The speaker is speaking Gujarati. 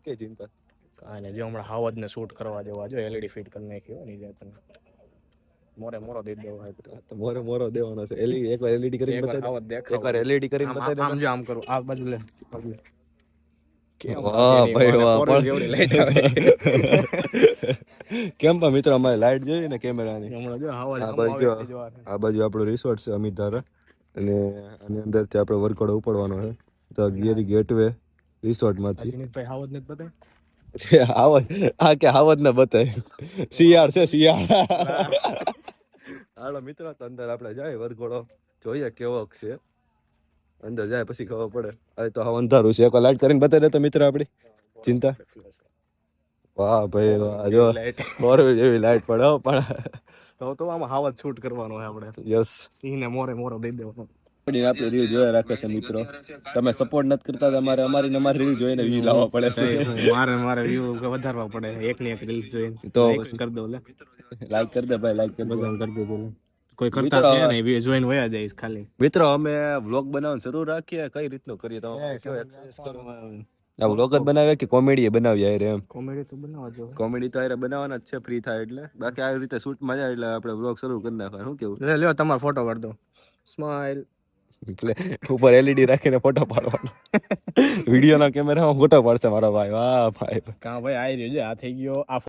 કે ચિંતા કાંઈ નહીં, જો હમણાં હાવજ ને શૂટ કરવા જેવા જો એલઈડી ફિટ કરી નાખ્યો ની જાય તને મોરે મોરો દઈ દેવો હોય તો મોરો દેવાનો છે. એલઈડી એકવાર એલઈડી કરીને એકવાર બતાવી હાવજ દેખાવ એકવાર એલઈડી કરીને બતાવી આમ જો આમ કરું આ બાજુ લે કેમ વાહ ભાઈ વાહ પણ જેવડી લાઈટ આવે કેમ પણ મિત્રો અમારે લાઈટ જોઈએ ને કેમેરાની. હમણાં જો હાવજ આ બાજુ આપણું રિસોર્ટ છે અમિત ધારા અને આની અંદરથી આપણે વર્કઆઉટ ઉપાડવાનો છે તો ગિયરી ગેટવે રિસોર્ટમાંથી જીનીશભાઈ હાવજ ને બતાય હાવજ આ કે હાવજ ને બતાય શિયાળ છે શિયાળ. હાલો મિત્રો તો અંદર આપણે જાય વરઘોડો જોઈએ કેવો છે અંદર જાય પછી ખબર પડે. હવે તો હવે અંધારું છે. એક લાઈટ કરીને બતાવી દે તો મિત્ર આપડી ચિંતા. વાહ ભાઈ વાહ જો મોરવી જેવી લાઈટ પડે હો પણ તો આમાં હાવજ શૂટ કરવાનો હોય આપણે. યસ સિંહ ને મોરે મોરો દઈ દેવાનો. આપણી રીલ જોયા રાખે છે મિત્રો. તમે સપોર્ટ નથી કરતા તમારે અમારી રીલ જોઈને વ્યૂ લાવવા પડે છે. મારે વ્યૂ વધારવા પડે. એક ની એક રીલ જોઈને તો કરી દો લે લાઈક કરી દે ભાઈ લાઈક કરી દે. બધા કરી દો કોઈ કરતા છે નહીં જોઈને વયા જઈશ ખાલી. મિત્રો અમે વ્લોગ બનાવવાનું શરૂ રાખીએ કઈ રીતનું કરીએ તો આ વ્લોગ જ બનાવે કે કોમેડી બનાવીએ યાર એમ. કોમેડી તો બનાવવા જો કોમેડી તો યાર બનાવવાના જ છે ફ્રી થાય એટલે. બાકી આવી રીતે શૂટ મજા એટલે આપણે વ્લોગ શરૂ કરી નાખવાનું. શું કેવું લ્યો તમારો ફોટો પાડ દો સ્માઈલ એટલે ઉપર એલઈડી રાખીને ફોટો પાડવાનો. વિડીયોના કેમેરામાં ફોટો પાડશે મારો ભાઈ. વાહ ભાઈ કા ભાઈ આવી રહ્યો છે આ થઈ ગયો આ